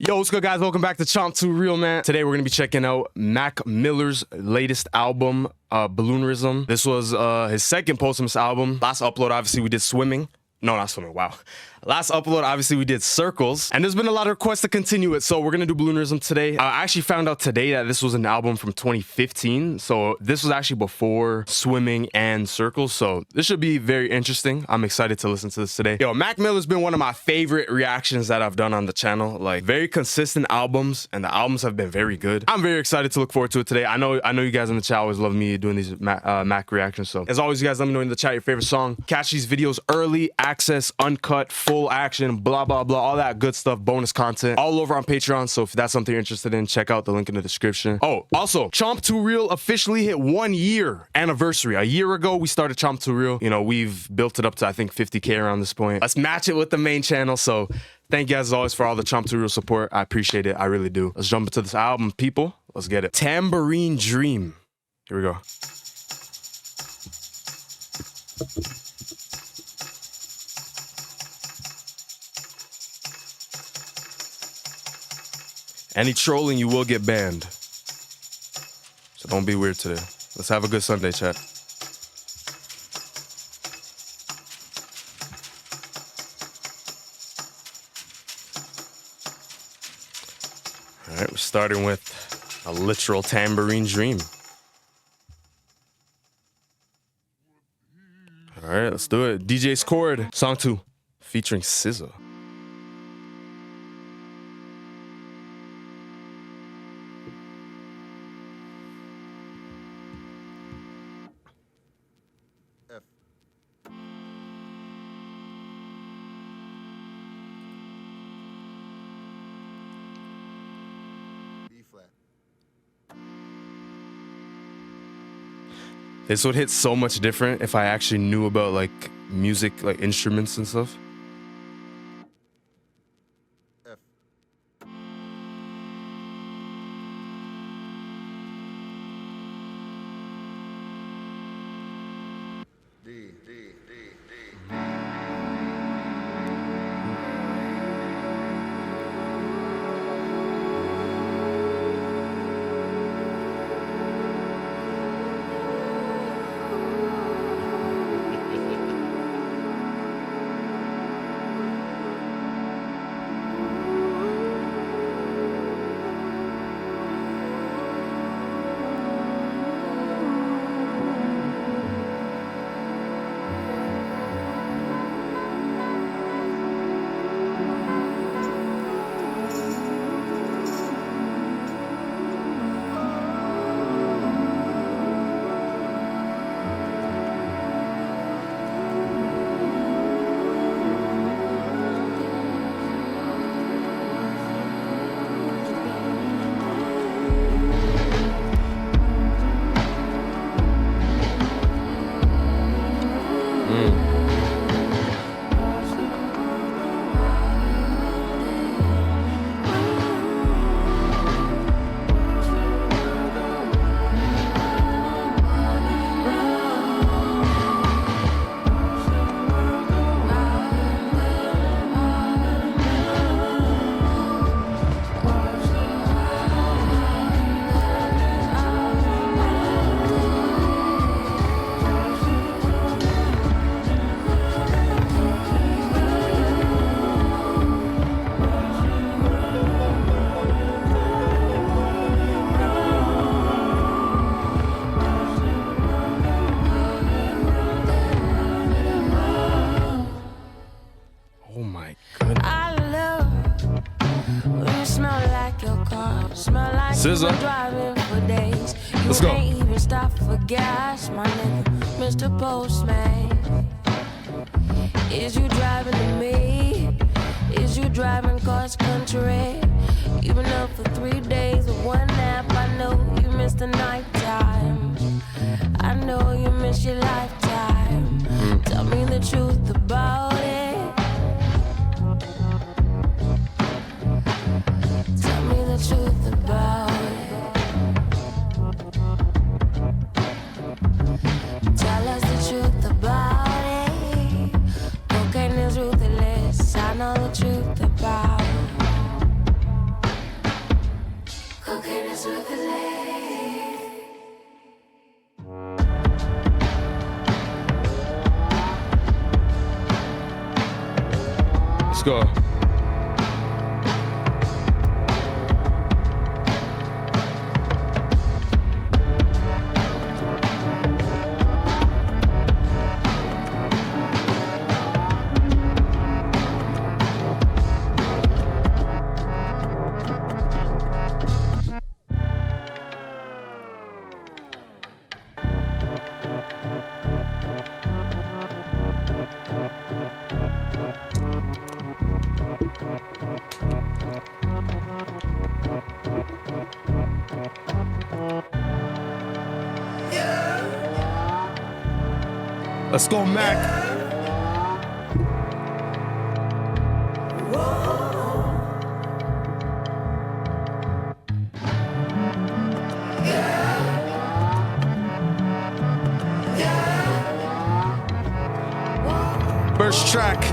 Yo, what's good, guys? Welcome back to Chomp 2 Real, man. Today we're gonna be checking out Mac Miller's latest album, Balloonerism. This was his second posthumous album. Last upload, obviously, we did Swimming. No, not Swimming, wow. Last upload, obviously, we did Circles. And there's been a lot of requests to continue it, so we're gonna do Balloonerism today. I actually found out today that this was an album from 2015, so this was actually before Swimming and Circles, so this should be very interesting. I'm excited to listen to this today. Yo, Mac Miller's been one of my favorite reactions that I've done on the channel. Like, very consistent albums, and the albums have been very good. I'm very excited to look forward to it today. I know you guys in the chat always love me doing these Mac reactions, so as always, you guys let me know in the chat your favorite song. Catch these videos early, access, uncut, full action, blah, blah, blah, all that good stuff, bonus content, all over on Patreon. So if that's something you're interested in, check out the link in the description. Oh, also, Chomp 2 Real officially hit 1 year anniversary. A year ago, we started Chomp 2 Real. You know, we've built it up to, I think, 50K around this point. Let's match it with the main channel. So thank you guys as always for all the Chomp 2 Real support. I appreciate it. I really do. Let's jump into this album, people. Let's get it. Tambourine Dream. Here we go. Any trolling, you will get banned. So don't be weird today. Let's have a good Sunday, chat. All right, we're starting with a literal tambourine dream. All right, let's do it. DJ's CHORD, song 2, featuring SZA. This would hit so much different if I actually knew about like music, like instruments and stuff. F. D. SZA. Let's go. Even stop for gas, my nigga, Mr. Postman. Is you driving to me? Is you driving cross country? You've been up for 3 days with one nap. I know you miss the nighttime. I know you miss your lifetime. Tell me the truth about it. Tell me the truth about it. Tell us the truth about it. Cocaine is ruthless. I know the truth about it. Let's go. Let's go, Mac. First track.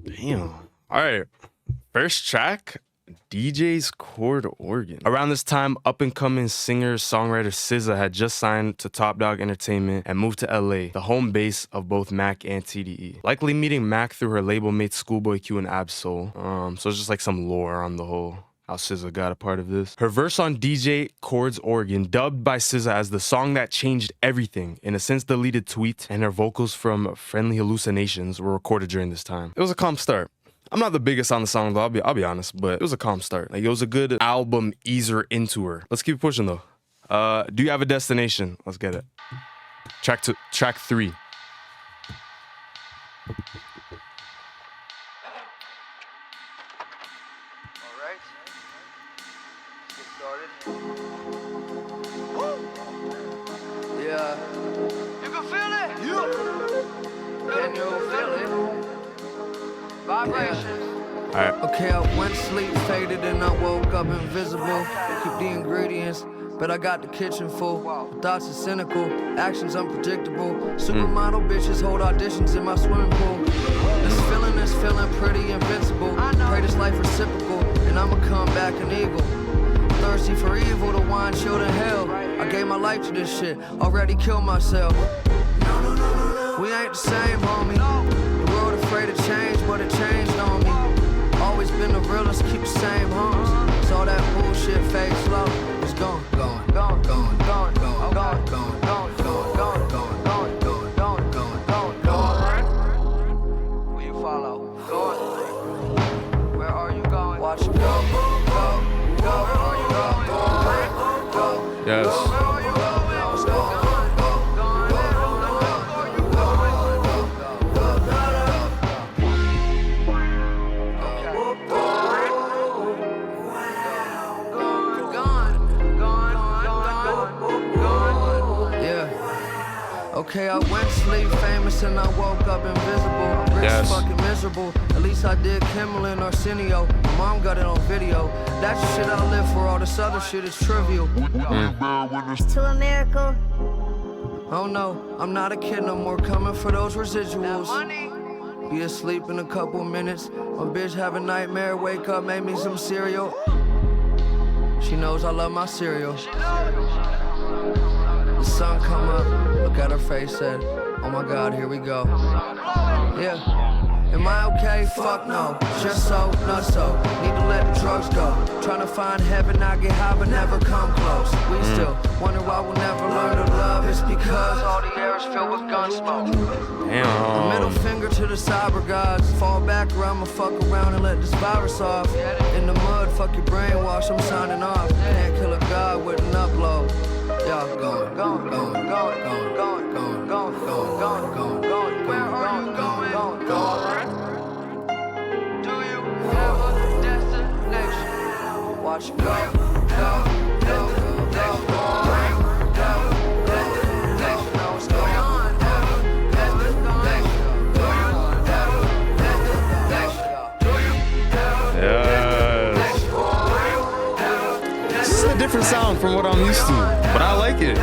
Damn. All right. First track, DJ's chord organ. Around this time, up-and-coming singer-songwriter SZA had just signed to Top Dog Entertainment and moved to LA, the home base of both Mac and TDE. Likely meeting Mac through her label mates Schoolboy Q and Ab-Soul. So it's just like some lore on the whole how SZA got a part of this. Her verse on DJ Chord's Organ, dubbed by SZA as the song that changed everything, in a since deleted tweet, and her vocals from Friendly Hallucinations were recorded during this time. It was a calm start. I'm not the biggest on the song though, I'll be honest, but it was a calm start. Like, it was a good album easer into her. Let's keep pushing though. Do You Have a Destination? Let's get it. Track 3. Yeah. You can feel it. Can you feel it? Vibrations. Alright. Okay, I went to sleep, faded, and I woke up invisible. Keep the ingredients, but I got the kitchen full. Thoughts are cynical, actions unpredictable. Supermodel bitches hold auditions in my swimming pool. This feeling pretty invincible. Pray this life reciprocal, and I'ma come back an eagle. Thirsty for evil, the wine chilled in hell. I gave my life to this shit, already killed myself. We ain't the same, homie. The world afraid of change, but it changed on me. Always been the realest, keep the same homes. Saw that bullshit fade slow. It's gone, gone, gone, gone, gone, gone, gone, gone, gone, gone, gone, gone, gone, gone, gone, gone, gone. Will you follow? Gone. Where are you going? Watch it go, go, go. Where are you going? Go, Yes. go. Okay, I went to sleep famous and I woke up invisible. Rich, fucking miserable. At least I did Kimmel and Arsenio. My mom got it on video. That's the shit I live for. All this other shit is trivial. To a miracle. Oh no, I'm not a kid no more. Coming for those residuals. Be asleep in a couple minutes. My bitch have a nightmare. Wake up, make me some cereal. She knows I love my cereal. The sun come up, look at her face, said, oh my God, here we go. Yeah, am I okay? Fuck no, just so, not so. Need to let the drugs go. Trying to find heaven, I get high but never come close. We still wonder why we'll never learn to love. It's because all the air is filled with gun smoke. Damn. A middle finger to the cyber gods. Fall back or I'ma fuck around and let this virus off. In the mud, fuck your brainwash, I'm signing off. Can't kill a god with an upload. Y'all going, going, going, going, going, going, going, going. Where are you going? Do you have a destination? Watch it go. What's going on? This is a different sound from what I'm used to, but I like it.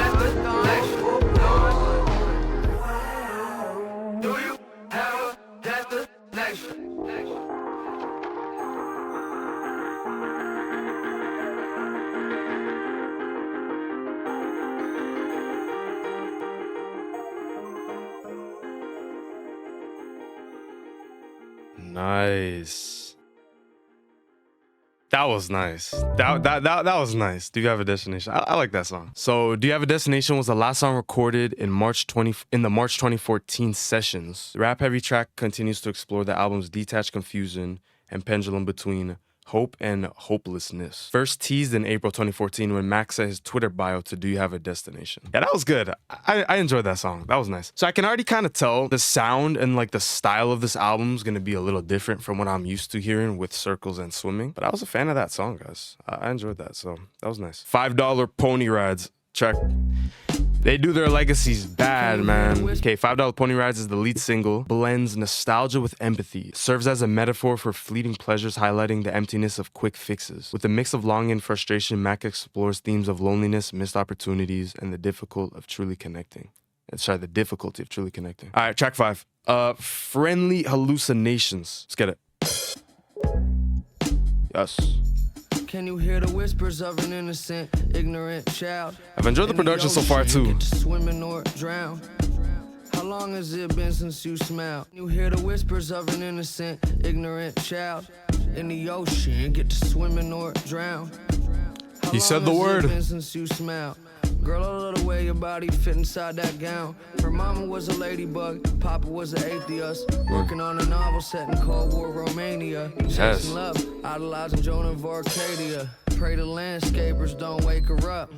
Do you have a destination? Nice. That was nice. That was nice. Do you have a destination? I like that song. So, Do You Have a Destination was the last song recorded in the March 2014 sessions. The rap heavy track continues to explore the album's detached confusion and pendulum between hope and hopelessness. First teased in April 2014 when Max set his Twitter bio to Do You Have a Destination. Yeah, that was good. I enjoyed that song. That was nice. So I can already kind of tell the sound and like the style of this album is going to be a little different from what I'm used to hearing with Circles and Swimming. But I was a fan of that song, guys. I enjoyed that. So that was nice. $5 Pony Rides. Check. They do their legacies bad, man. Okay, $5 Pony Rides is the lead single. Blends nostalgia with empathy. Serves as a metaphor for fleeting pleasures, highlighting the emptiness of quick fixes. With a mix of longing and frustration, Mac explores themes of loneliness, missed opportunities, and the difficulty of truly connecting. All right, track 5. Friendly Hallucinations. Let's get it. Yes. Can you hear the whispers of an innocent, ignorant child? I've enjoyed the production so far too. Get to swimming or drown. How long has it been since you smiled? You hear the whispers of an innocent, ignorant child in the ocean. Get to swimming or drown. He said the word. How long has it been since you smiled? Girl, I love the way your body fit inside that gown. Her mama was a ladybug, Papa was an atheist. Working on a novel set in Cold War Romania. Chasing love, idolizing Joan of Arcadia. Pray the landscapers don't wake her up.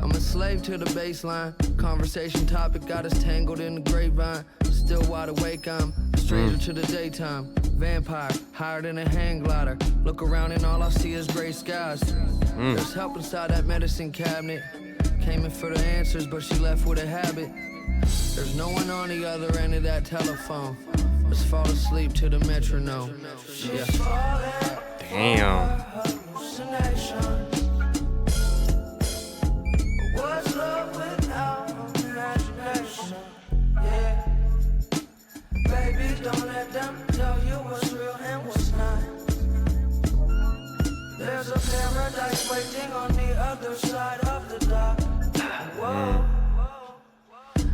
I'm a slave to the baseline. Conversation topic got us tangled in the grapevine. Still wide awake, I'm a stranger to the daytime. Vampire, higher than a hang glider. Look around and all I see is gray skies. There's help inside that medicine cabinet. Came in for the answers, but she left with a habit. There's no one on the other end of that telephone. Let's fall asleep to the metronome. Yeah. Damn. What's love without imagination? Yeah. Baby, don't let them tell you what's real and what's not. There's a paradise waiting on the other side of the dock. Whoa.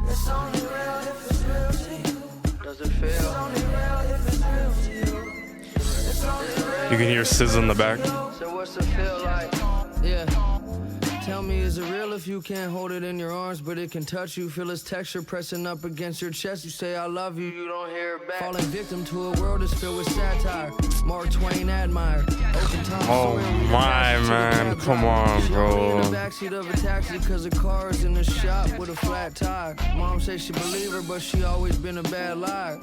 It's only real if it's real to you. Does it feel? It's only real if it's real to you. It's only real. You can hear SZA in the back. So what's it feel like? Yeah. Tell me, is it real if you can't hold it in your arms, but it can touch you? Feel its texture pressing up against your chest. You say, I love you, you don't hear it back. Falling victim to a world that's filled with satire. Mark Twain admire. Oh my man, come on, bro. In the backseat of a taxi cause the car is in the shop with a flat tire. Mom say she believe her, but she always been a bad liar.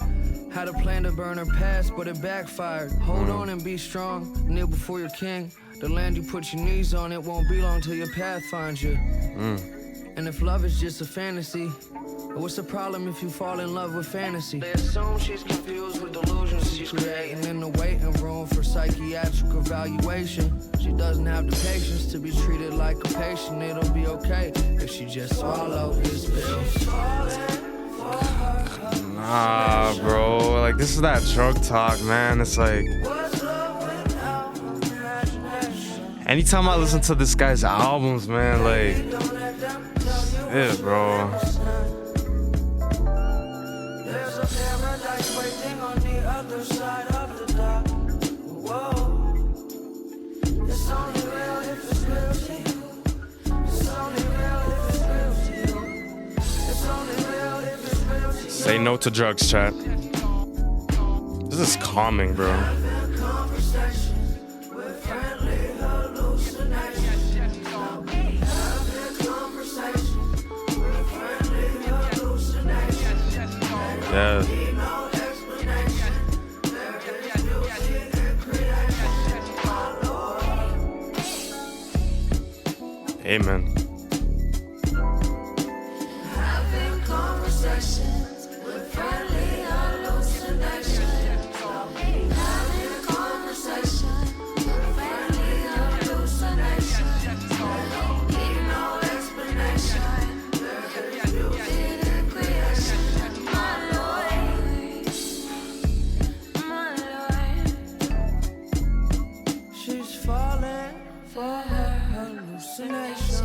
Had a plan to burn her past, but it backfired. Hold on and be strong, kneel before your king. The land you put your knees on, it won't be long till your path finds you. And if love is just a fantasy, what's the problem if you fall in love with fantasy? They assume she's confused with delusions she's creating in the waiting room for psychiatric evaluation. She doesn't have the patience to be treated like a patient. It'll be okay if she just swallow his pills. Nah, bro. Like, this is that drug talk, man. It's like, anytime I listen to this guy's albums, man, like, yeah, bro. There's a paradise waiting on the other side of the dock. Whoa. It's only real if it's real to you. It's only real if it's real to you. It's only real if it's real to you. Say no to drugs, chat. This is calming, bro. Yeah. Amen. Having conversations with friendly hallucinations. Having conversations with friendly hallucinations. Need no explanation. Beauty and creation. My Lord, my Lord. She's falling for her hallucinations.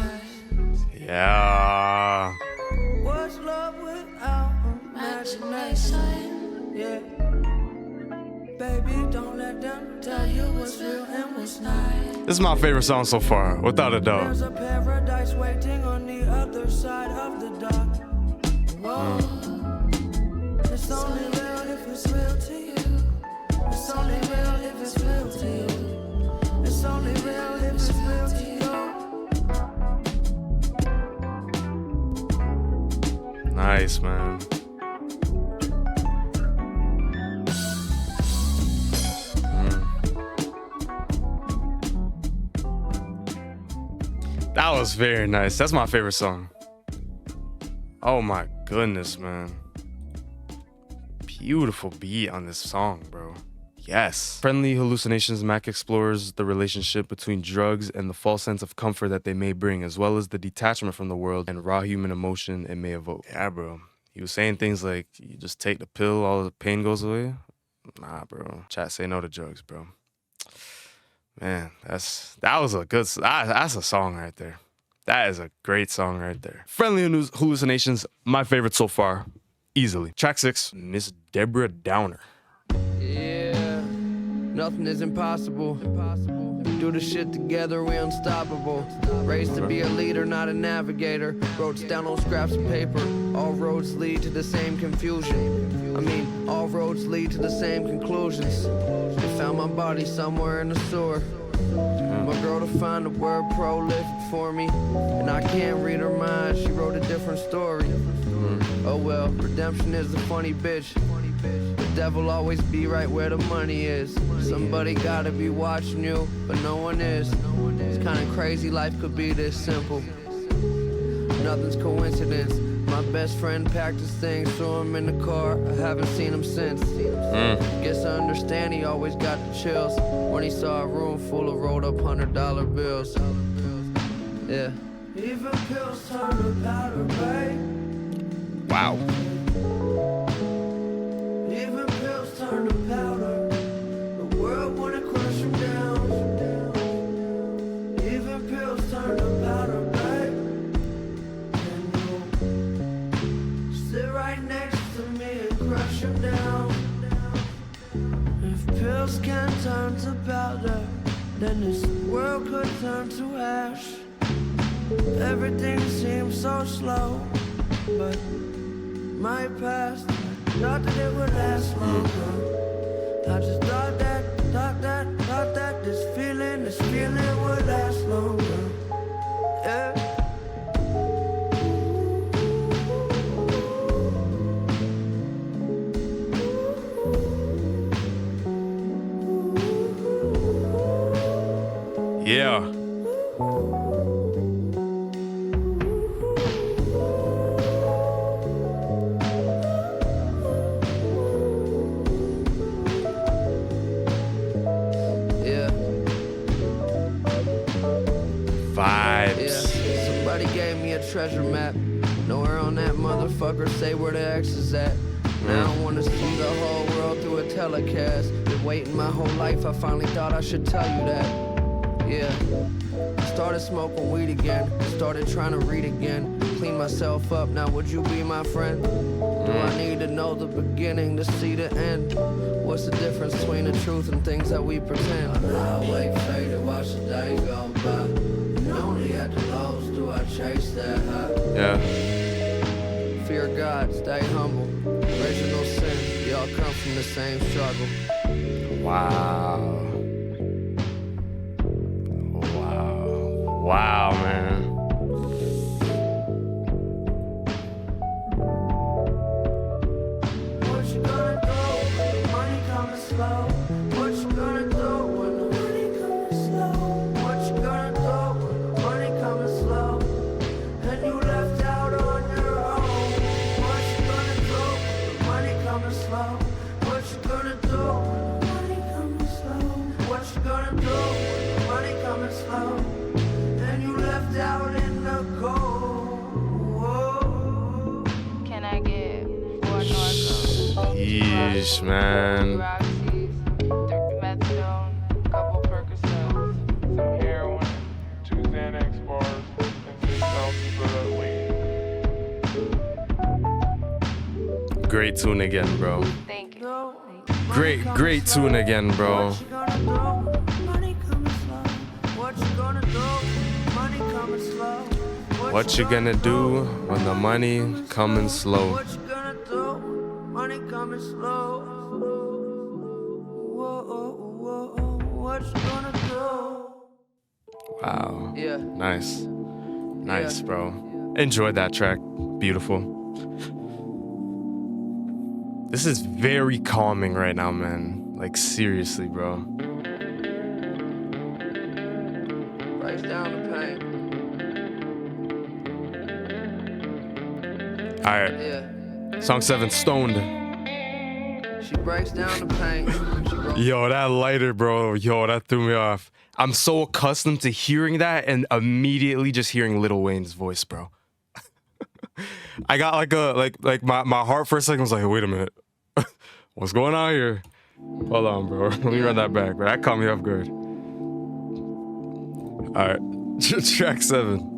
Yeah. What's love without imagination? Yeah. Baby, don't let them tell you what's real and what's not. This is my favorite song so far, without a doubt. There's a paradise waiting on the other side of the dock. Whoa. It's only real if it's real to you. It's only real if it's real to you. It's only real if it's real to you. Nice, man. That was very nice. That's my favorite song. Oh my goodness, man. Beautiful beat on this song, bro. Yes. Friendly hallucinations, Mac explores the relationship between drugs and the false sense of comfort that they may bring, as well as the detachment from the world and raw human emotion it may evoke. Yeah, bro. He was saying things like, you just take the pill, all the pain goes away. Nah, bro. Chat, say no to drugs, bro. Man, that was a good, that's a song right there. That is a great song right there. Friendly hallucinations, my favorite so far, easily. Track 6, Miss Deborah Downer. Yeah, nothing is impossible. Do the shit together, we unstoppable. Raised to be a leader, not a navigator. Wrote down on scraps of paper. All roads lead to the same confusion. I mean, all roads lead to the same conclusions. They found my body somewhere in the sewer. My girl to find the word prolific for me, and I can't read her mind. She wrote a different story. Oh well, redemption is a funny bitch. The devil always be right where the money is. Somebody gotta be watching you, but no one is. It's kinda crazy life could be this simple. Nothing's coincidence. My best friend packed his things, threw him in the car. I haven't seen him since. Guess I understand he always got the chills when he saw a room full of rolled up $100 bills. Yeah. Even pills turn to powder, babe. Wow. Even pills turn to powder. The world wanna crush him down. Even pills turn to powder, babe. And you'll sit right next to me and crush him down. If pills can turn to powder, then this world could turn to ash. Everything seems so slow, but my past, thought that it would last longer. I just thought that this feeling would last longer. Yeah. Yeah. Vibes. Yeah. Somebody gave me a treasure map. Nowhere on that motherfucker say where the X is at. Now I wanna see the whole world through a telecast. Been waiting my whole life, I finally thought I should tell you that. Yeah. Started smoking weed again. Started trying to read again. Clean myself up, now would you be my friend? Do I need to know the beginning to see the end? What's the difference between the truth and things that we pretend? I wait faded, watch the day go by. And only at the lows do I chase that high. Yeah. Fear God, stay humble. Original sin, we all come from the same struggle. Wow. Wow. Wow, man. Yeesh, man. Methadone, a couple Percocets, some heroin, 2 Xanax bars, and 6 ounces of weed. Great tune again, bro. Thank you. Great tune again, bro. What you gonna do? Money coming slow. What you gonna do? Money coming slow. What you gonna do when the money coming slow? What you gonna do? Money coming slow. Whoa. What you gonna do? Wow. Yeah. Nice, Yeah. bro. Enjoyed that track. Beautiful. This is very calming right now, man. Like, seriously, bro. Breaks down the pain. All right. Yeah. Song 7, Stoned. She breaks down the pain. She rolls Yo, that lighter, bro. Yo, that threw me off. I'm so accustomed to hearing that and immediately just hearing Lil Wayne's voice, bro. I got like my heart for a second was like, wait a minute. What's going on here? Hold on, bro. Let me run that back. But that caught me off guard. All right. Track 7.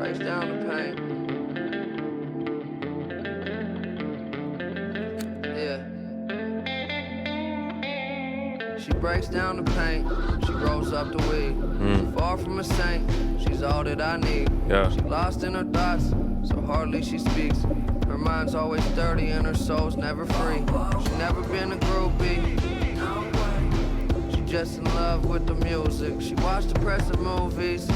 breaks down the pain. Yeah. She breaks down the pain. She rolls up the weed. Far from a saint. She's all that I need. Yeah. She lost in her thoughts, so hardly she speaks. Her mind's always dirty and her soul's never free. She never been a groupie. She just in love with the music. She watched depressive movies.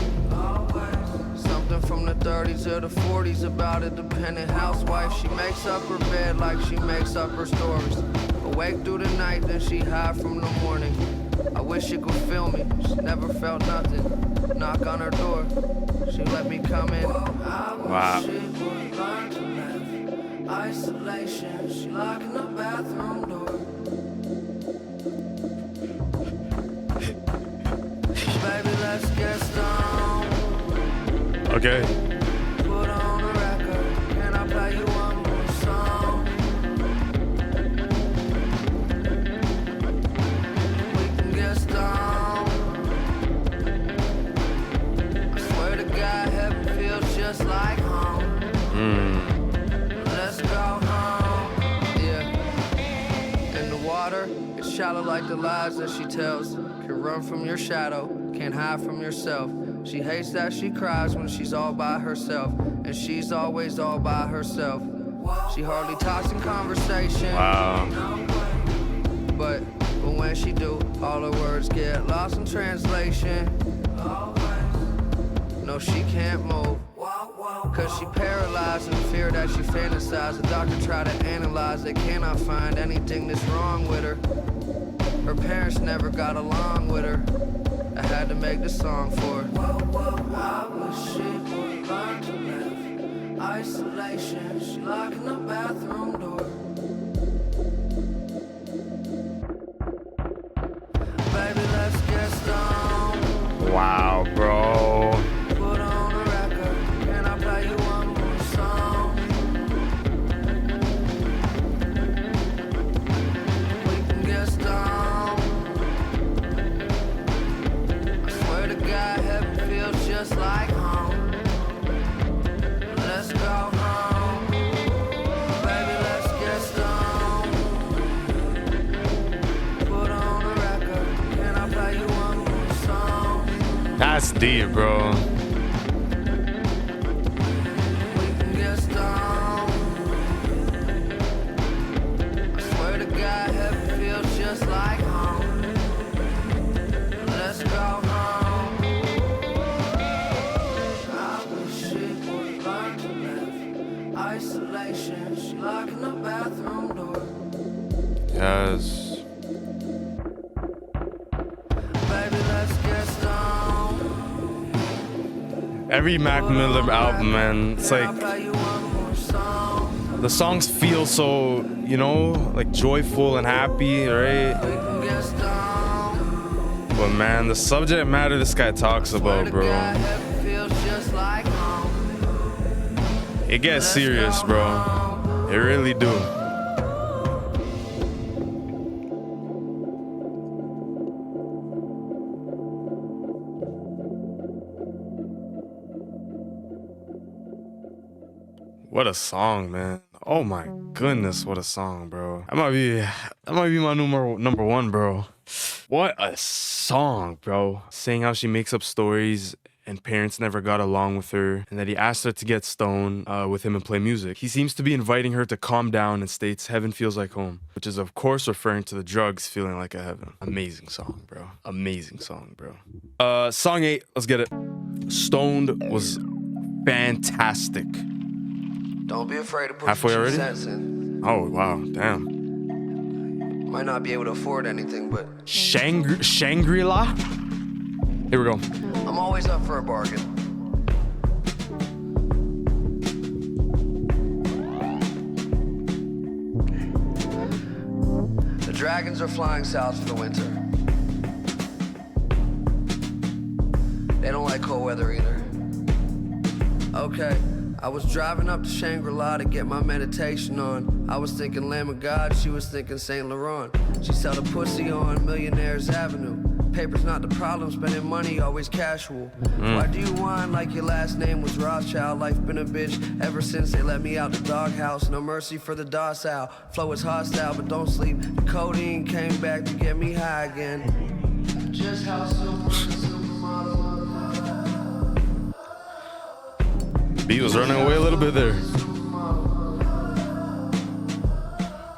Something from the 30s or the 40s about a dependent housewife. She makes up her bed like she makes up her stories. Awake through the night, then she high from the morning. I wish you could feel me. She never felt nothing. Knock on her door. She let me come in. Wow. She would learn to live. Isolation. She locking the bathroom door. Baby, let's get stoned. Okay. Put on a record. Can I play you one more song? We can get stoned. I swear to God, heaven feels just like home. Let's go home. Yeah. In the water, it's shallow like the lies that she tells. Can run from your shadow, can't hide from yourself. She hates that she cries when she's all by herself, and she's always all by herself. She hardly talks in conversation. Wow. But when she do, all her words get lost in translation. No, she can't move, cause she paralyzed in fear that she fantasized. The doctor tried to analyze, they cannot find anything that's wrong with her. Her parents never got along with her. I had to make the song for her. I wish she would learn to live. Isolation, she locking the bathroom door. Baby, let's get stoned. Wow, bro. Put on a record. Can I play you one more song? We can get stoned. I swear to God, heaven feels just like home. Let's go home. Baby, let's get stoned. Put on a record. Can I play you one more song? That's deep, bro. We can get stoned. I swear to God, heaven feels just like home. Let's go home. I wish she would learn to live. Isolation, she locking the bathroom door. Yes. Baby, let's get stoned. Every Mac Miller album, man, it's Can I like play you one more song? the songs feel so, you know, like joyful and happy, right? We can get stoned. But man, the subject matter this guy talks about, Swear to bro. God, heaven feels just just like home. It gets serious, bro. It really do. What a song, man. Oh my goodness, what a song, bro. That might be my number one, bro. What a song, bro. Saying how she makes up stories and parents never got along with her, and that he asked her to get stoned with him and play music. He seems to be inviting her to calm down and states heaven feels like home, which is of course referring to the drugs feeling like a heaven. Amazing song, bro. Amazing song, bro. Song 8, let's get it. Stoned was fantastic. Don't be afraid to put Halfway your 2 already? cents in. Oh, wow, damn. Might not be able to afford anything, but Shangri-La? Here we go. I'm always up for a bargain. The dragons are flying south for the winter. They don't like cold weather either. Okay, I was driving up to Shangri-La to get my meditation on. I was thinking Lamb of God, she was thinking Saint Laurent. She sold a pussy on Millionaires Avenue. Paper's not the problem, spending money always casual. Why do you whine like your last name was Rothschild? Life been a bitch ever since they let me out the doghouse. No mercy for the docile. Flow is hostile, but don't sleep. The codeine came back to get me high again. Just how super supermodel. Beat was running away a little bit there.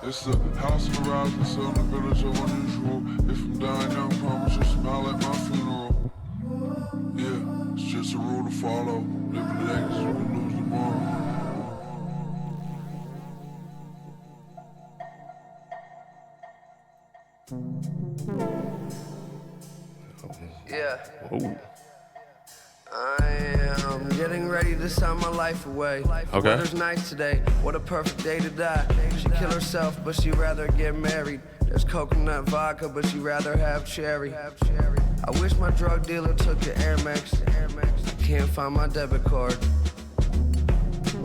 It's the house of the rising sun, the village of unusual. If I'm dying young, promise you'll smile at my funeral. Yeah, it's just a rule to follow. Living today 'cause you can lose tomorrow. Yeah. Oh. I am getting ready to sign my life away. Okay. Weather's nice today. What a perfect day to die. She kill herself, but she rather get married. There's coconut vodka, but she rather have cherry. I wish my drug dealer took the Air Max. I can't find my debit card.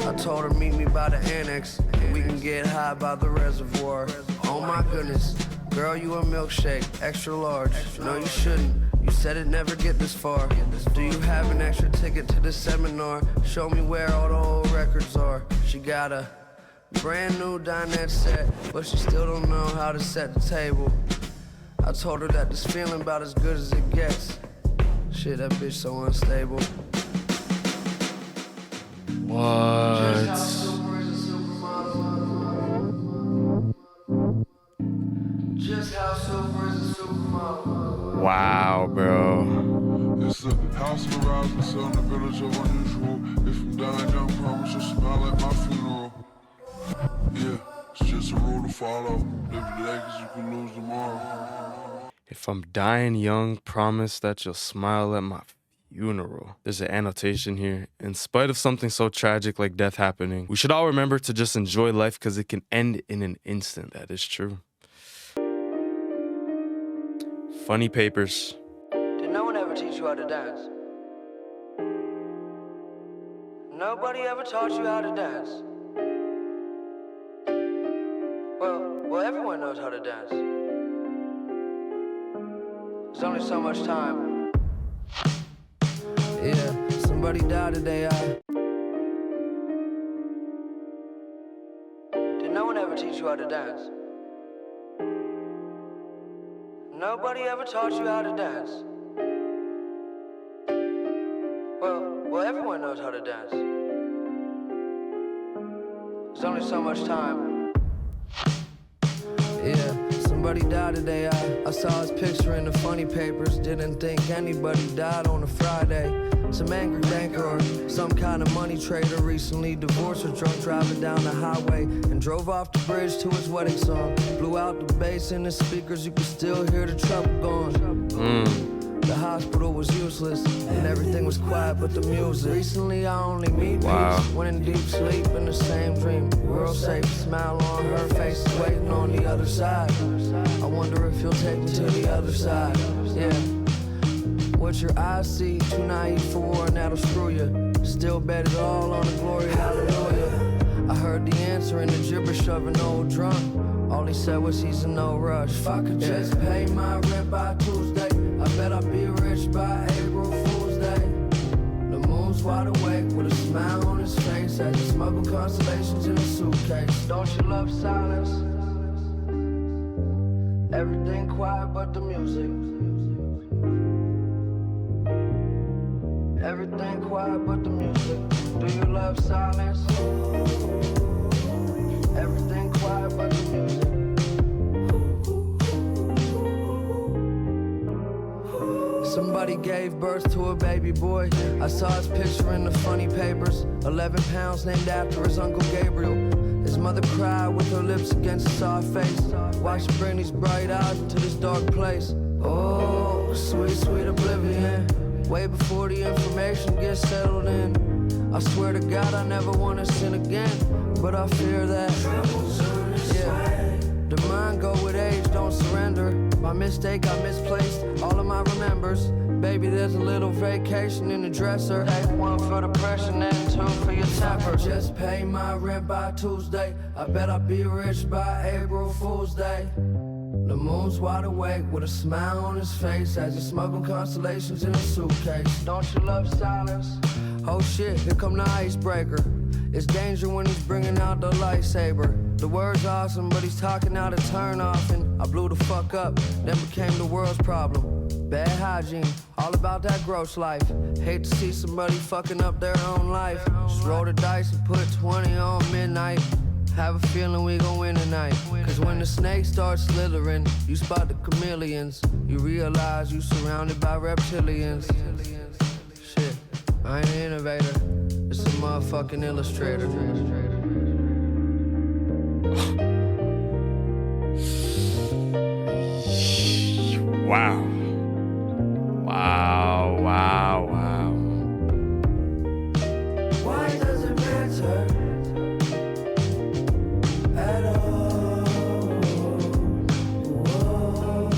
I told her meet me by the annex. We can get high by the reservoir. Oh my goodness, girl, you a milkshake, extra large. No, you shouldn't. You said it never get this far. Do you have an extra ticket to the seminar? Show me where all the old records are. She got a brand new dinette set, but she still don't know how to set the table. I told her that this feeling about as good as it gets. Shit, that bitch so unstable. What? Just how super is a supermodel. Wow, bro. It's the house of the rising sun, the village of unusual. If I'm dying young, promise you'll smile at my funeral. Yeah, it's just a rule to follow. Living today 'cause you can lose tomorrow. If I'm dying young, promise that you'll smile at my funeral. There's an annotation here. In spite of something so tragic like death happening, we should all remember to just enjoy life because it can end in an instant. That is true. Funny papers. Did no one ever teach you how to dance? Nobody ever taught you how to dance? Well, everyone knows how to dance. There's only so much time. Yeah, somebody died today, Did no one ever teach you how to dance? Nobody ever taught you how to dance. Well, everyone knows how to dance. There's only so much time. Yeah, somebody died today. I saw his picture in the funny papers. Didn't think anybody died on a Friday. Some angry banker or some kind of money trader recently divorced or drunk driving down the highway and drove off the bridge to his wedding song. Blew out the bass in the speakers, you could still hear the trouble going. The hospital was useless and everything was quiet but the music. Recently I only meet peace when in deep sleep in the same dream. World safe, smile on her face, waiting on the other side. I wonder if you'll take me to the other side. Yeah. what your eyes see. Too naive for war and that'll screw you. Still bet it all on the glory, hallelujah. I heard the answer in the gibberish of an old drunk. All he said was he's in no rush. If I could just pay my rent by Tuesday, I bet I'd be rich by April Fool's Day. The moon's wide awake with a smile on his face as he smuggled constellations in a suitcase. Don't you love silence? Everything quiet but the music. Everything quiet but the music. Do you love silence? Everything quiet but the music. Somebody gave birth to a baby boy. I saw his picture in the funny papers. 11 pounds named after his Uncle Gabriel. His mother cried with her lips against his soft face. Why she bring these bright eyes into this dark place? Oh, sweet, sweet oblivion. Way before the information gets settled in. I swear to God I never want to sin again. But I fear that, yeah, the mind go with age, don't surrender. My mistake, I misplaced all of my remembers. Baby, there's a little vacation in the dresser. Hey, one for the pressure and two for your temper. Just pay my rent by Tuesday. I bet I'll be rich by April Fool's Day. The moon's wide awake with a smile on his face as he smuggled constellations in a suitcase. Don't you love silence? Oh shit, here come the icebreaker. It's danger when he's bringing out the lightsaber. The word's awesome, but he's talking out of turn off. And I blew the fuck up, then became the world's problem. Bad hygiene, all about that gross life. Hate to see somebody fucking up their own life. Just roll the dice and put 20 on midnight. Have a feeling we gon' win tonight. Cause when the snake starts slithering, you spot the chameleons. You realize you surrounded by reptilians. Shit, I ain't an innovator, it's a motherfucking illustrator. Wow. Wow, wow, wow. Why does it matter at all? Whoa.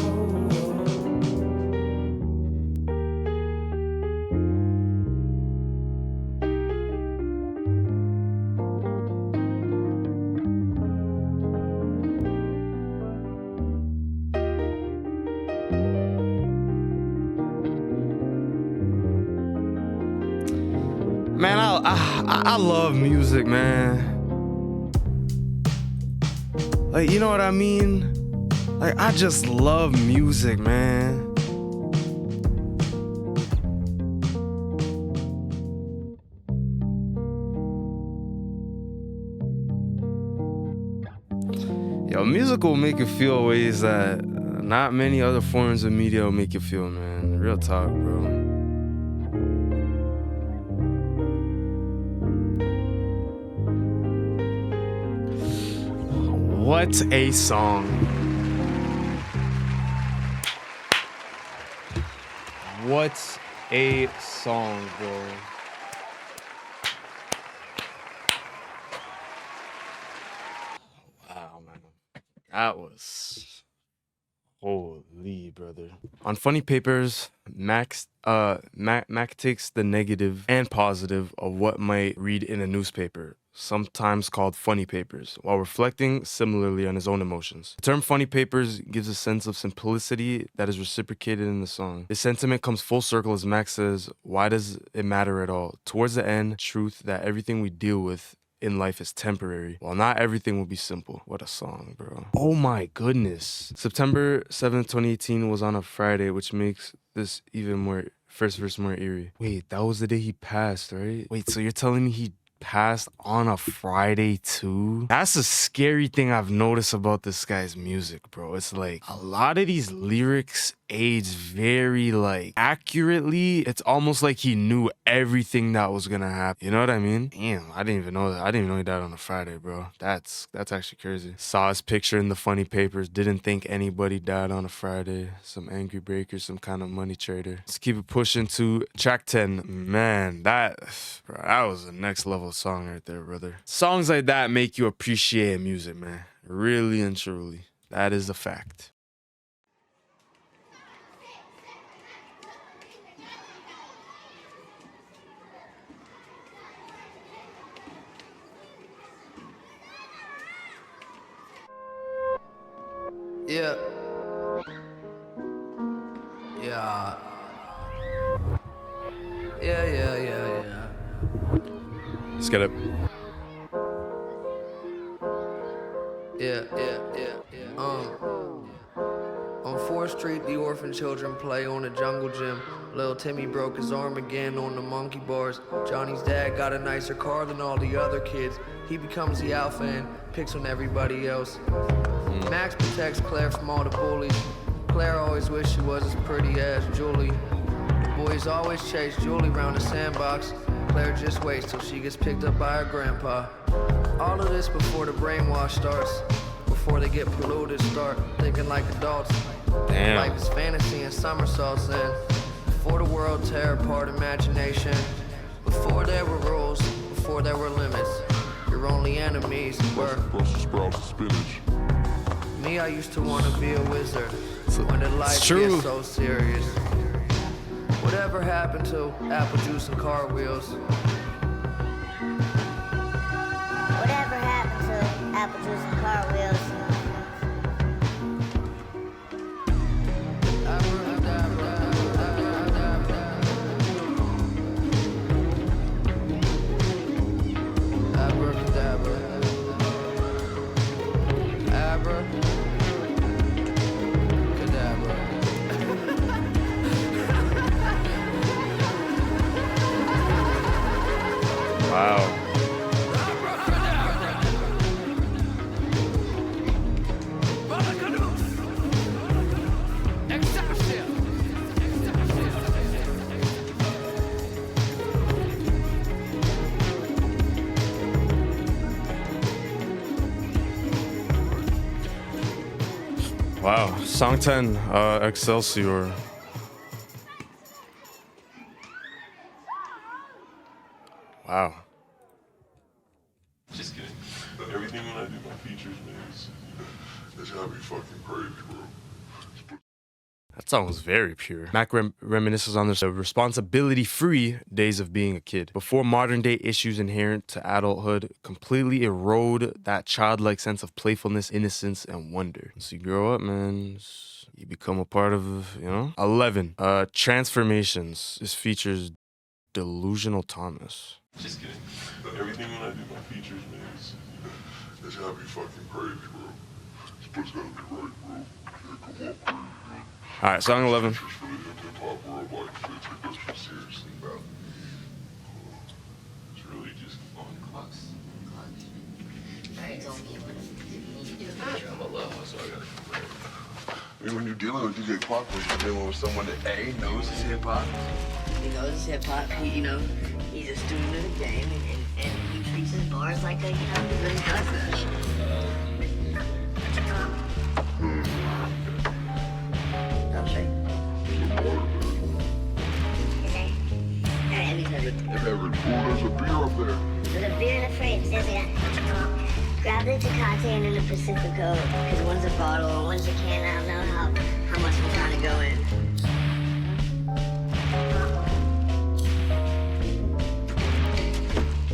Man, I love music, man. Like, you know what I mean? Like, I just love music, man. Yo, music will make you feel ways that not many other forms of media will make you feel, man. Real talk, bro. What a song. What a song, bro. Wow, man. That was holy, brother. On Funny Papers, Mac takes the negative and positive of what might read in a newspaper, sometimes called funny papers, while reflecting similarly on his own emotions. The term funny papers gives a sense of simplicity that is reciprocated in the song. This sentiment comes full circle as Mac says, why does it matter at all? Towards the end, truth that everything we deal with in life is temporary, while not everything will be simple. What a song, bro. Oh my goodness. September 7th, 2018 was on a Friday, which makes this even more, first verse more eerie. Wait, that was the day he passed, right? Wait, so you're telling me he passed on a Friday too? That's a scary thing I've noticed about this guy's music, bro. It's like a lot of these lyrics age very like accurately. It's almost like he knew everything that was gonna happen. You know what I mean? Damn, I didn't even know that. I didn't even know he died on a Friday, bro. That's actually crazy. Saw his picture in the Funny Papers. Didn't think anybody died on a Friday. Some angry breaker, some kind of money trader. Let's keep it pushing to track 10. Man, that was a next level song right there, brother. Songs like that make you appreciate music, man. Really and truly. That is a fact. Yeah. Yeah. Yeah. Let's get it. Yeah. On 4th Street, the orphan children play on the jungle gym. Lil Timmy broke his arm again on the monkey bars. Johnny's dad got a nicer car than all the other kids. He becomes the alpha and picks on everybody else. Max protects Claire from all the bullies. Claire always wished she was as pretty as Julie. The boys always chase Julie round the sandbox. Claire just waits till she gets picked up by her grandpa. All of this before the brainwash starts. Before they get polluted, start thinking like adults. Damn. Life is fantasy and somersaults in. Before the world tear apart imagination. Before there were rules, before there were limits. Your only enemies were Brussels sprouts and spinach. me. I used to want to be a wizard. When did life true. get so serious? Whatever happened to apple juice and car wheels? Whatever happened to apple juice and car wheels? Abracadabra. Abracadabra. Wow. Wow. Song 10, Excelsior. Wow. Just kidding. Everything when I do my features, man, it's gotta be fucking crazy, bro. That song was very pure. Mac reminisces on the responsibility-free days of being a kid. Before modern-day issues inherent to adulthood completely erode that childlike sense of playfulness, innocence, and wonder. So you grow up, man. You become a part of, 11. Transformations. This features Delusional Thomas. Just kidding. Everything when I do my features, man, it's gotta be fucking crazy, bro. This place gotta be right, bro. Can't come up crazy, man. All right, song 11. Just for the hip-hop world, like, they take this shit seriously, bro. It's really just on clocks. I'm a low, so I gotta come right. I mean, when you're dealing with DJ Clockwork, you're dealing with someone that A, knows his hip-hop. He knows his hip hop. He's a student of the game, and he treats his bars like he really does that shit. I'll show you. There's a beer up there. There's a beer in the fridge, there's a... Grab the Tecate and the Pacifico, because one's a bottle and one's a can. I don't know how much I'm trying to go in.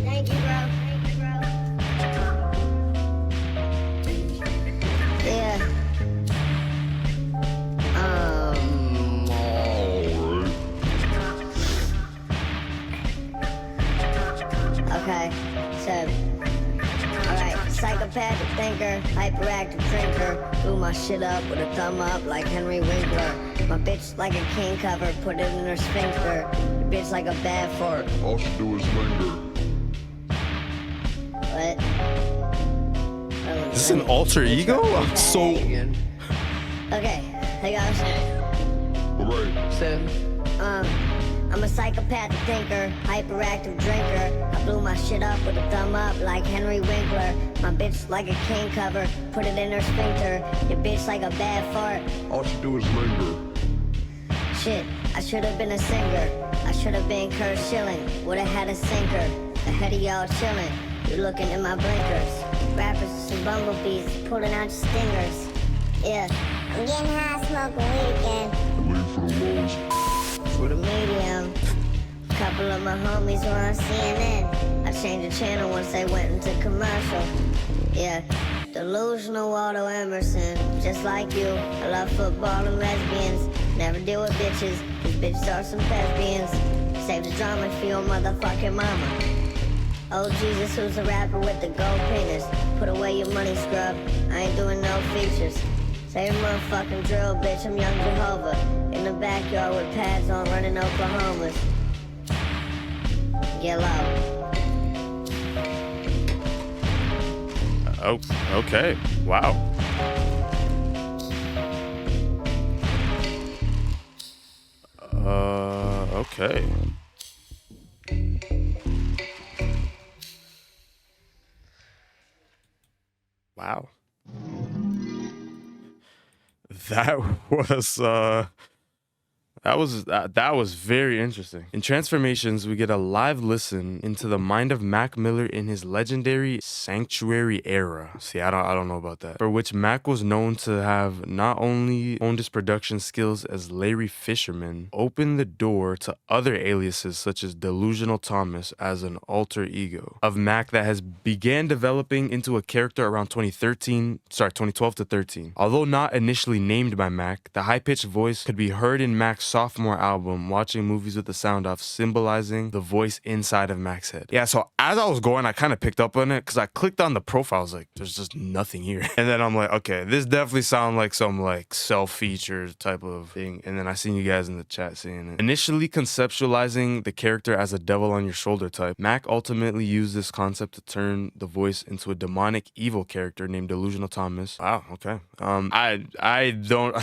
Thank you, bro. Yeah. Okay, so, alright, psychopathic thinker, hyperactive drinker, blew my shit up with a thumb up like Henry Winkler. My bitch like a cane cover, put it in her sphincter. The bitch like a bad fart. All she do is linger. What? Is this an alter ego? I'm so... Okay, hey guys. Alright. Sam. I'm a psychopathic thinker, hyperactive drinker. I blew my shit up with a thumb up like Henry Winkler. My bitch like a cane cover, put it in her sphincter. Your bitch like a bad fart. All she do is linger. Shit, I should have been a singer. I should have been Kurt Schilling. Would have had a sinker. Ahead of y'all chilling. You're looking in my blinkers. Rappers are some bumblebees pulling out your stingers. Yeah. I'm getting high, smoking weed again. I leave for the lows. For the medium. A couple of my homies were on CNN. I changed the channel once they went into commercial. Yeah. Delusional Waldo Emerson, just like you. I love football and lesbians. Never deal with bitches, these bitches are some thespians. Save the drama for your motherfucking mama. Oh Jesus, who's the rapper with the gold penis? Put away your money, scrub. I ain't doing no features. Say your motherfucking drill, bitch, I'm young Jehovah. In the backyard with pads on, running Oklahomas. Get low. Oh, okay. Wow. Okay. Wow. That was very interesting. In Transformations, we get a live listen into the mind of Mac Miller in his legendary Sanctuary era. See, I don't know about that. For which Mac was known to have not only honed his production skills as Larry Fisherman, opened the door to other aliases such as Delusional Thomas as an alter ego of Mac that has began developing into a character around 2012 to 13. Although not initially named by Mac, the high-pitched voice could be heard in Mac's sophomore album, Watching Movies with the Sound Off, symbolizing the voice inside of Mac's head. Yeah, so as I was going, I kind of picked up on it because I clicked on the profile. I was like, there's just nothing here. And then I'm like, okay, this definitely sounds like some like self-feature type of thing. And then I seen you guys in the chat saying it. Initially conceptualizing the character as a devil on your shoulder type, Mac ultimately used this concept to turn the voice into a demonic evil character named Delusional Thomas. Wow, okay. I don't...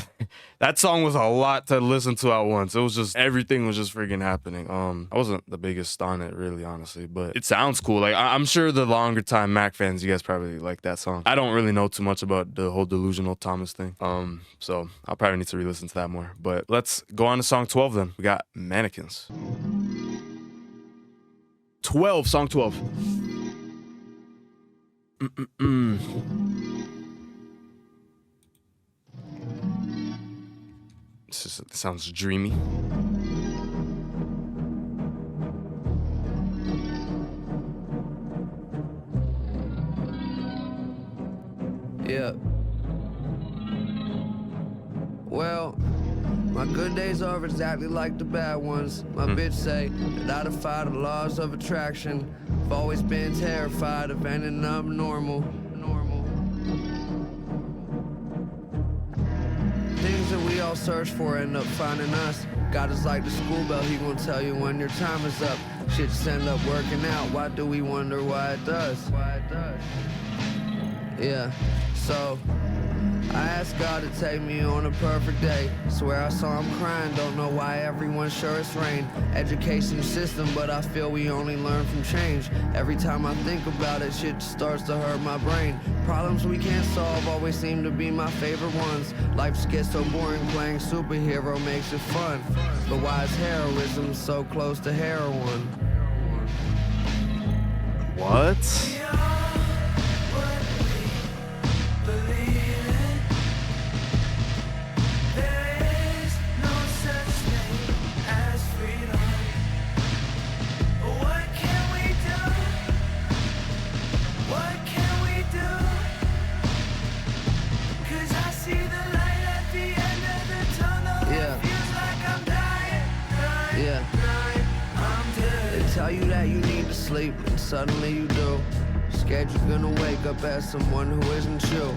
That song was a lot to listen to at once. It was just, everything was just freaking happening. I wasn't the biggest on it, really, honestly, but it sounds cool. Like, I'm sure the longer time Mac fans, you guys probably like that song. I don't really know too much about the whole Delusional Thomas thing. So I'll probably need to re-listen to that more. But let's go on to song 12 then. We got Manakins. 12, song 12. This sounds dreamy. Yeah. Well, my good days are exactly like the bad ones. My bitch say that I defy the laws of attraction. I've always been terrified of ending up normal. Things that we all search for end up finding us. God is like the school bell, he gon' tell you when your time is up. Shit just end up working out. Why do we wonder why it does? Yeah, so I asked God to take me on a perfect day. Swear I saw him crying, don't know why everyone's sure it's rain. Education system, but I feel we only learn from change. Every time I think about it, shit just starts to hurt my brain. Problems we can't solve always seem to be my favorite ones. Life just gets so boring, playing superhero makes it fun. But why is heroism so close to heroin? What? Tell you that you need to sleep, and suddenly you do. Scared you're gonna wake up as someone who isn't you.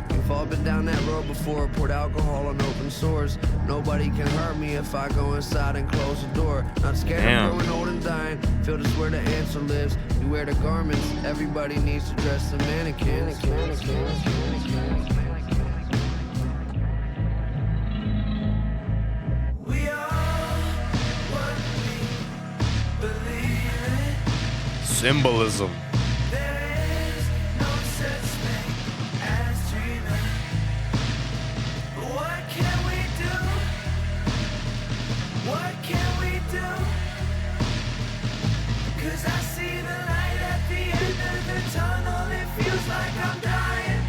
We've all been down that road before, poured alcohol on open sores. Nobody can hurt me if I go inside and close the door. Not scared of growing old and dying, feel this where the answer lives. You wear the garments, everybody needs to dress the mannequins. Symbolism. There is no such thing as dreaming. What can we do? What can we do? 'Cause I see the light at the end of the tunnel. It feels like I'm dying,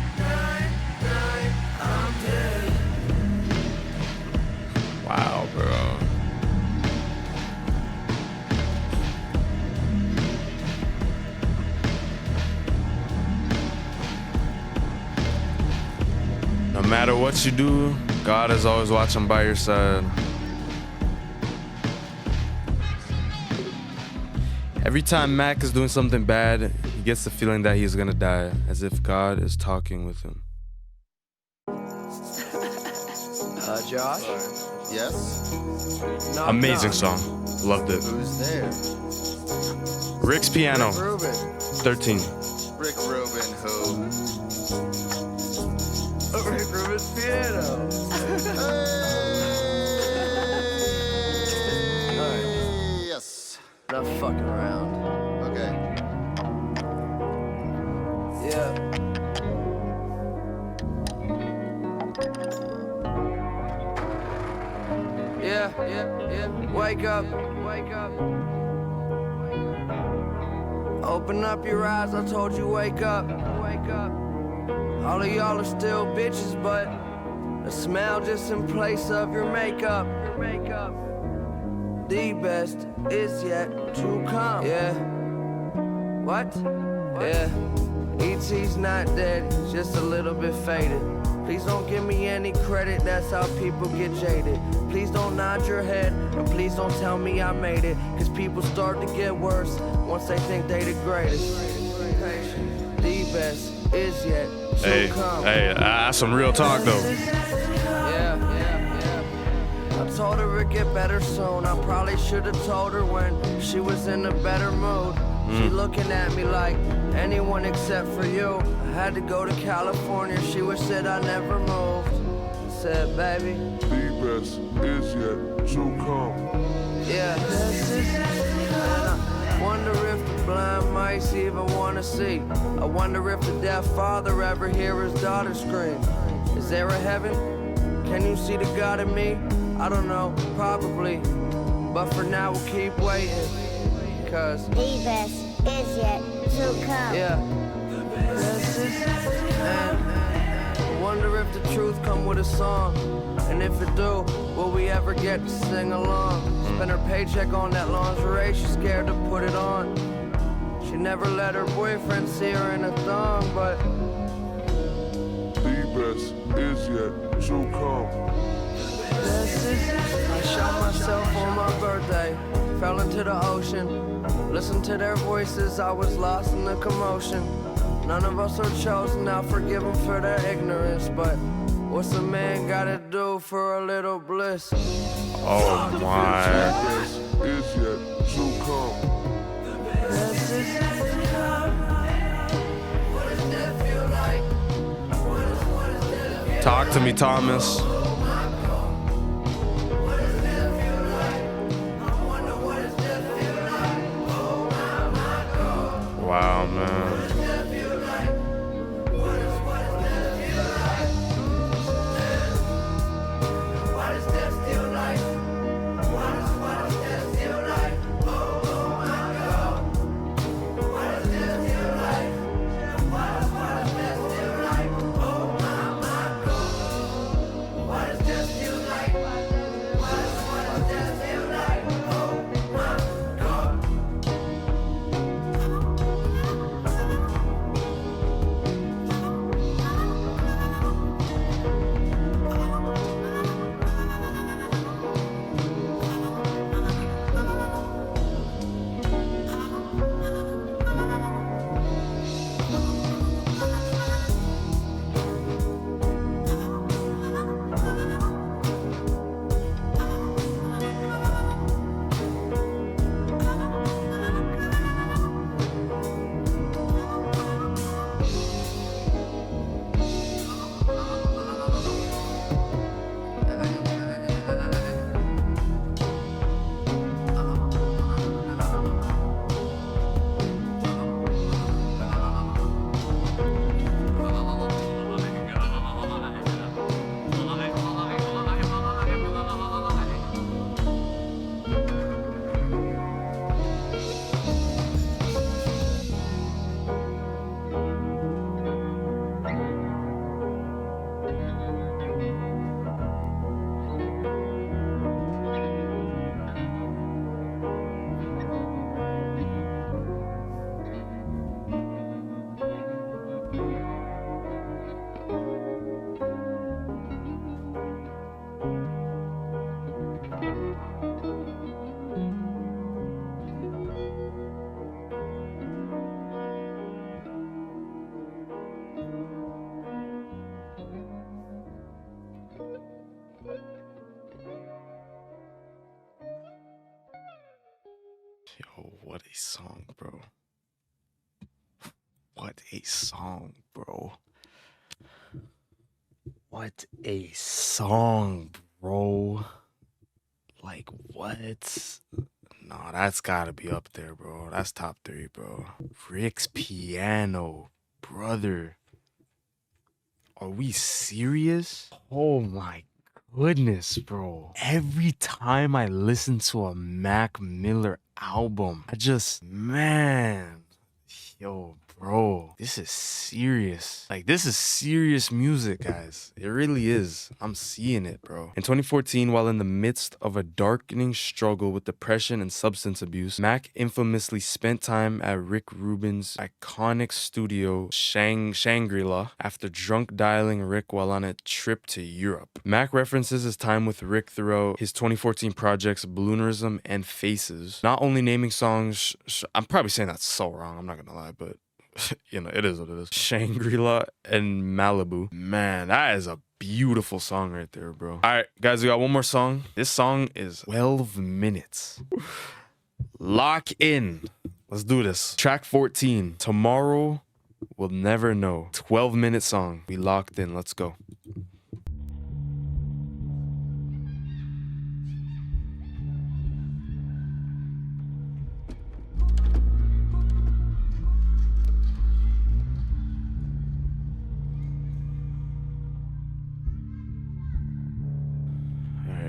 I'm dead. Wow, bro. matter what you do, God is always watching by your side. Every time Mac is doing something bad, he gets the feeling that he's gonna die, as if God is talking with him. Josh? Yes? Amazing song. Loved it. Who's there? Rick's piano, Reuben. 13. Rick Rubin, who? Rick Rubin's piano. Hey, yes. Not fucking around. Okay. Yeah. Yeah. Wake up. Open up your eyes, I told you wake up. All of y'all are still bitches, but the smell just in place of your makeup. The best is yet to come. Yeah. What? Yeah. E.T.'s not dead, he's just a little bit faded. Please don't give me any credit, that's how people get jaded. Please don't nod your head, and please don't tell me I made it. Cause people start to get worse once they think they the greatest. The best is yet to come. Hey, that's some real talk though. Yeah. I told her it'd get better soon. I probably should have told her when she was in a better mood. She looking at me like anyone except for you. I had to go to California. She wished that I never moved. I said, baby, The best is yet to come. yeah. And I wonder if the blind mice even wanna see. I wonder if the deaf father ever hear his daughter scream. Is there a heaven? Can you see the God in me? I don't know, probably. But for now we'll keep waiting. Cause The best is yet to come. yeah. And I wonder if the truth come with a song. And if it do, will we ever get to sing along? Spend her paycheck on that lingerie, she's scared to put it on. She never let her boyfriend see her in a thong, but The best is yet to come. I shot myself on my birthday, fell into the ocean. Listened to their voices, I was lost in the commotion. None of us are chosen, I'll forgive them for their ignorance. But what's a man gotta do for a little bliss? Oh my. The best is yet to come. Talk to me, Thomas. Wow, man. what a song, bro. What a song, bro. What a song, bro. Like, what? No, that's gotta be up there, bro. That's top 3, bro. Rick's piano, brother. Are we serious? Oh my goodness, bro. Every time I listen to a Mac Miller album, man, yo, bro, this is serious. Like, this is serious music, guys. It really is. I'm seeing it, bro. In 2014, while in the midst of a darkening struggle with depression and substance abuse, Mac infamously spent time at Rick Rubin's iconic studio, Shangri-La, after drunk dialing Rick while on a trip to Europe. Mac references his time with Rick throughout his 2014 projects Balloonerism and Faces, not only naming songs, I'm probably saying that so wrong, I'm not gonna lie, but you know, it is what it is. Shangri-La and Malibu. Man, that is a beautiful song right there, bro. All right, guys, we got one more song. This song is 12 minutes. Lock in. Let's do this. Track 14, Tomorrow We'll Never Know. 12-minute song. We locked in. Let's go.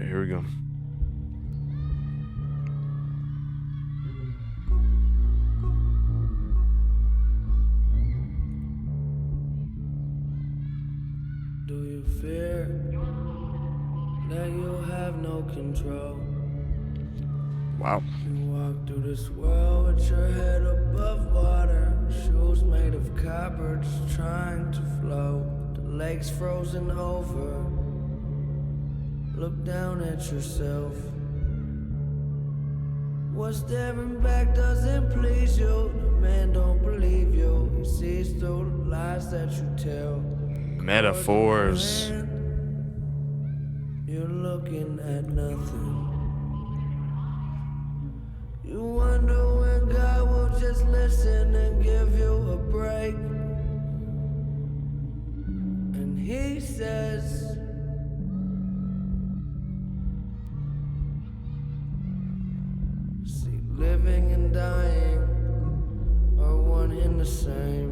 Here we go. Do you fear that you'll have no control? Wow. You walk through this world with your head above water, shoes made of copper just trying to float. The lake's frozen over. Look down at yourself. What staring back doesn't please you. The man don't believe you. He sees through the lies that you tell. Metaphors. You're looking at nothing. You wonder when God will just listen and give you a break. And he says, living and dying are one and the same.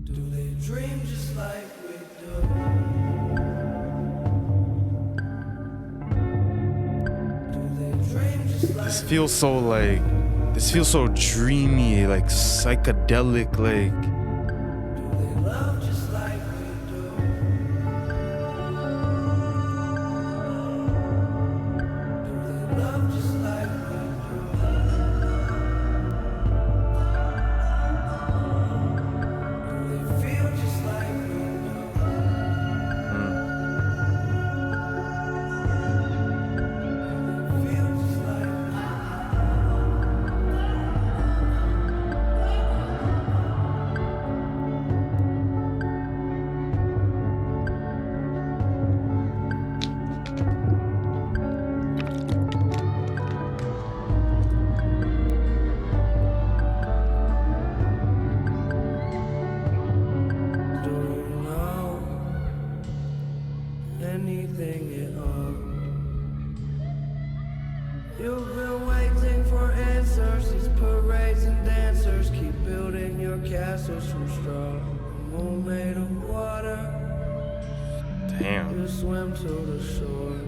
Do they dream just like we do? Do they dream just like This feels so like, this feels so dreamy, like psychedelic, like. do they love just like we do? Do they love just like we do? Do they feel just like we do? Do they feel just like Do you know anything at all? You've been waiting for answers. These parades and dancers keep building your castles from straw. The moon made of water. Damn. You swim to the shore.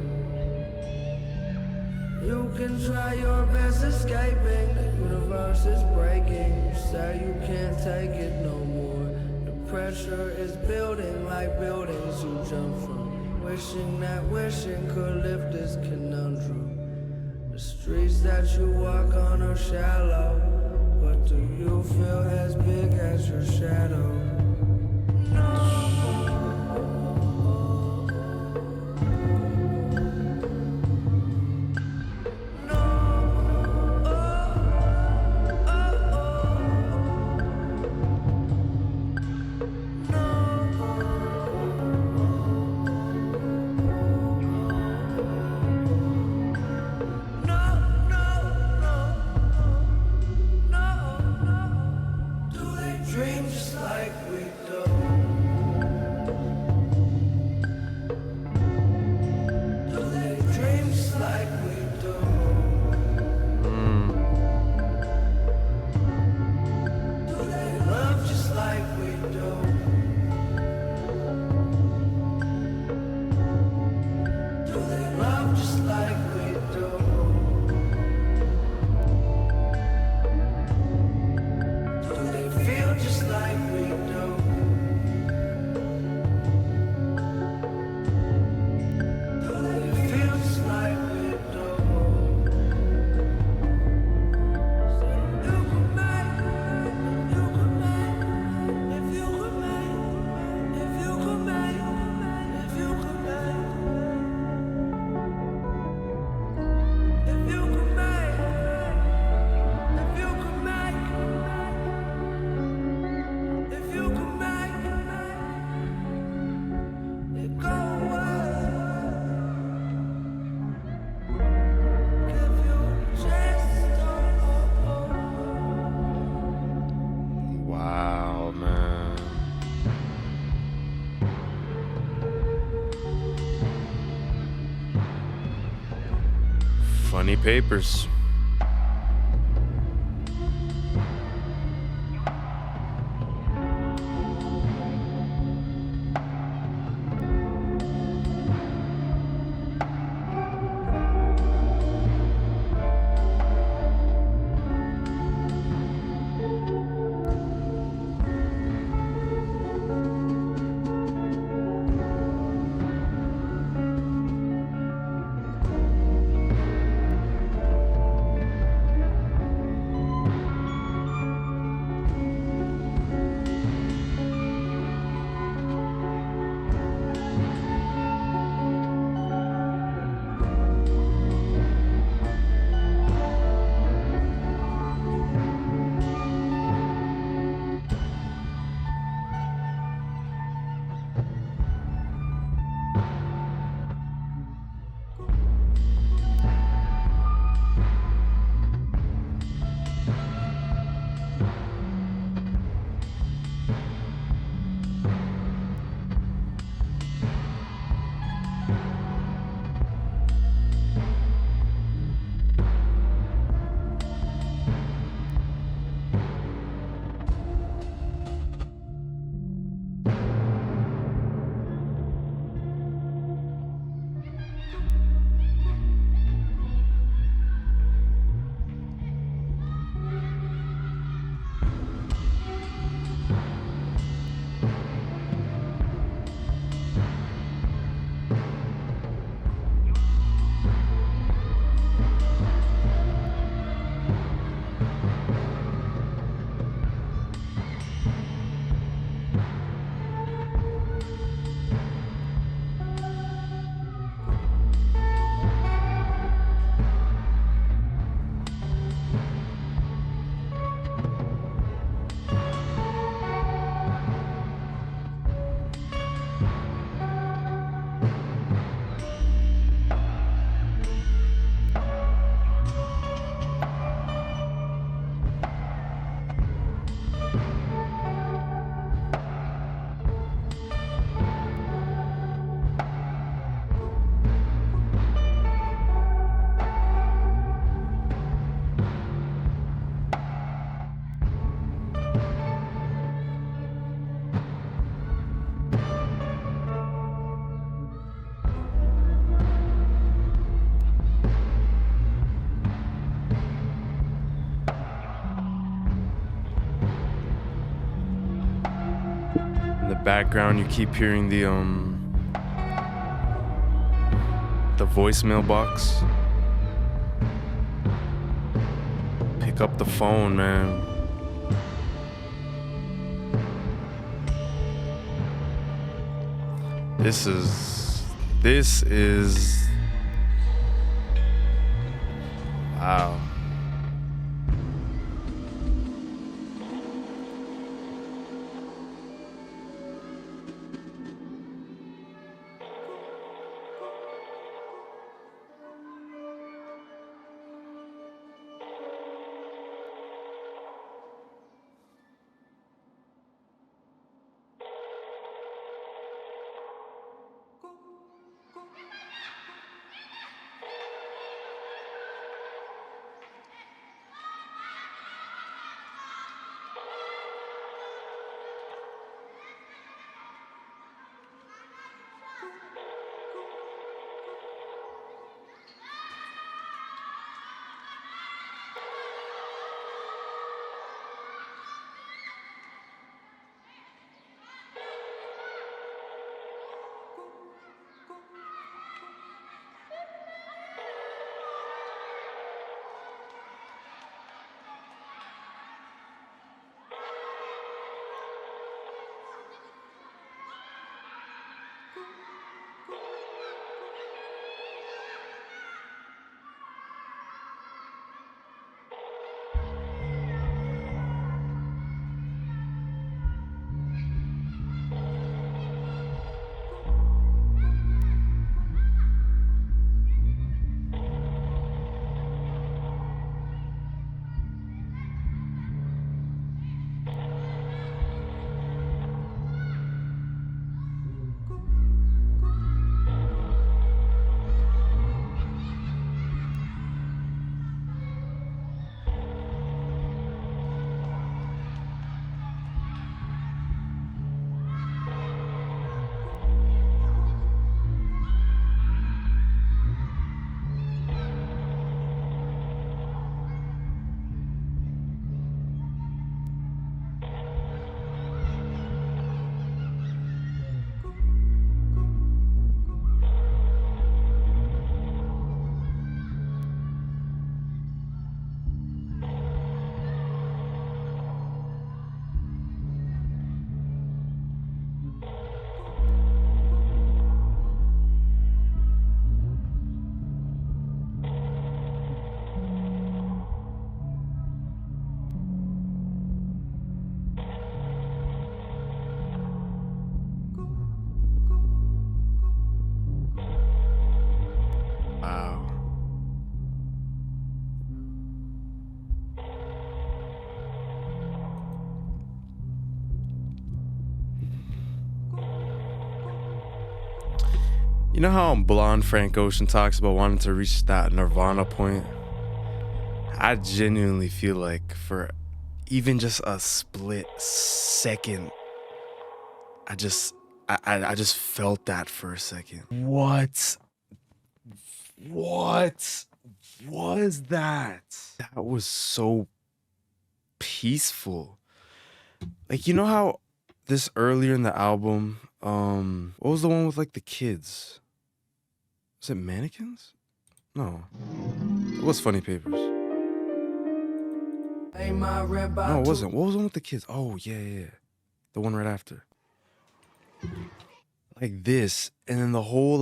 You can try your best escaping. The universe is breaking. You say you can't take it no more. The pressure is building like buildings you jump from. Wishing that wishing could lift this conundrum. The streets that you walk on are shallow. But do you feel as big as your shadow? Funny papers. In the background, you keep hearing the voicemail box. Pick up the phone, man. This is wow. You know how Blonde Frank Ocean talks about wanting to reach that nirvana point? I genuinely feel like for even just a split second, I just felt that for a second. What was that? That was so peaceful. Like, you know how this earlier in the album, what was the one with like the kids? Was it Manakins? No. It was Funny Papers. No, it wasn't. What was the one with the kids? Oh, yeah. The one right after. Like this. And then the whole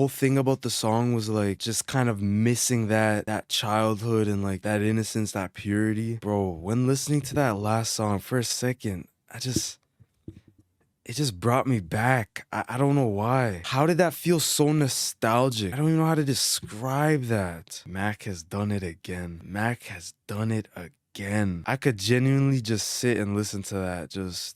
thing about the song was like just kind of missing that childhood and like that innocence, that purity. Bro, when listening to that last song for a second, it just brought me back. I don't know why. How did that feel so nostalgic? I don't even know how to describe that. Mac has done it again. Mac has done it again. I could genuinely just sit and listen to that.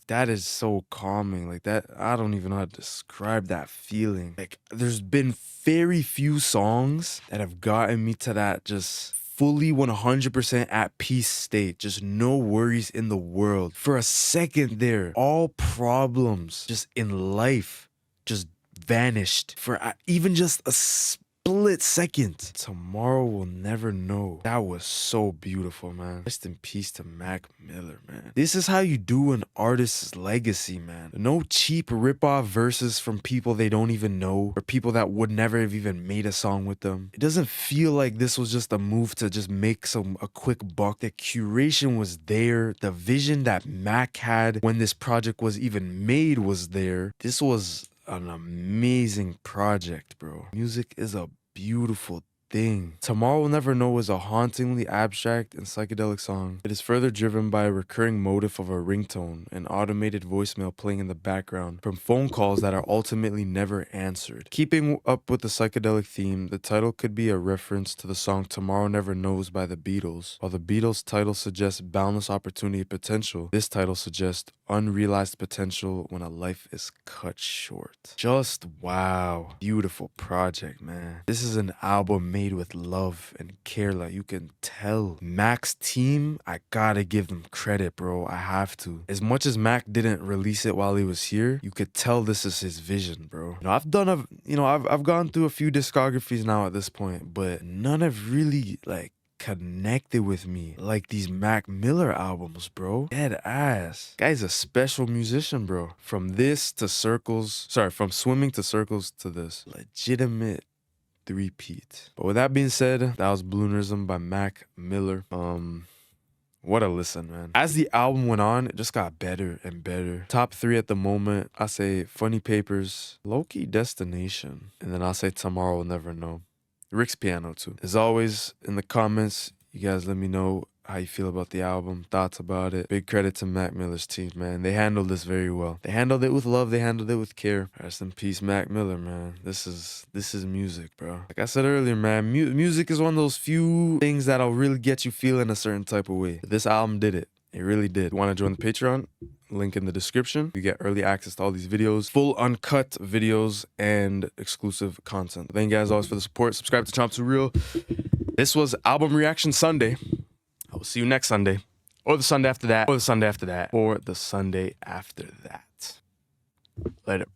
That is so calming. Like that, I don't even know how to describe that feeling. Like there's been very few songs that have gotten me to that just fully 100% at peace state, just no worries in the world. For a second there, all problems just in life just vanished for even just a split second. Tomorrow we'll never know. That was so beautiful, man. Rest in peace to Mac Miller, man. This is how you do an artist's legacy, man. No cheap rip-off verses from people they don't even know or people that would never have even made a song with them. It doesn't feel like this was just a move to just make a quick buck. The curation was there. The vision that Mac had when this project was even made was there. This was an amazing project, bro. Music is a beautiful thing. Tomorrow We'll Never Know is a hauntingly abstract and psychedelic song. It is further driven by a recurring motif of a ringtone, an automated voicemail playing in the background from phone calls that are ultimately never answered. Keeping up with the psychedelic theme, the title could be a reference to the song Tomorrow Never Knows by the Beatles. While the Beatles' title suggests boundless opportunity and potential, this title suggests unrealized potential when a life is cut short. Just wow. Beautiful project, man. This is an album made with love and care, like you can tell. Mac's team, I gotta give them credit, bro. I have to. As much as Mac didn't release it while he was here, you could tell this is his vision, bro. I've gone through a few discographies now at this point, but none have really like connected with me like these Mac Miller albums, bro. Dead ass. Guy's a special musician, bro. From Swimming to Circles to this. Legitimate three-peat. But with that being said, that was Balloonerism by Mac Miller. What a listen, man. As the album went on, it just got better and better. Top 3 at the moment, I say Funny Papers, Low-Key Destination, and then I'll say Tomorrow We'll Never Know. Rick's piano too. As always, in the comments, you guys let me know how you feel about the album, thoughts about it. Big credit to Mac Miller's team, man. They handled this very well. They handled it with love. They handled it with care. Rest in peace, Mac Miller, man. This is music, bro. Like I said earlier, man, music is one of those few things that'll really get you feeling a certain type of way. This album did it. It really did. Want to join the Patreon? Link in the description. You get early access to all these videos, full uncut videos, and exclusive content. Thank you guys always for the support. Subscribe to Chomp Too Real. This was Album Reaction Sunday. I will see you next Sunday, or the Sunday after that, or the Sunday after that, or the Sunday after that. Later.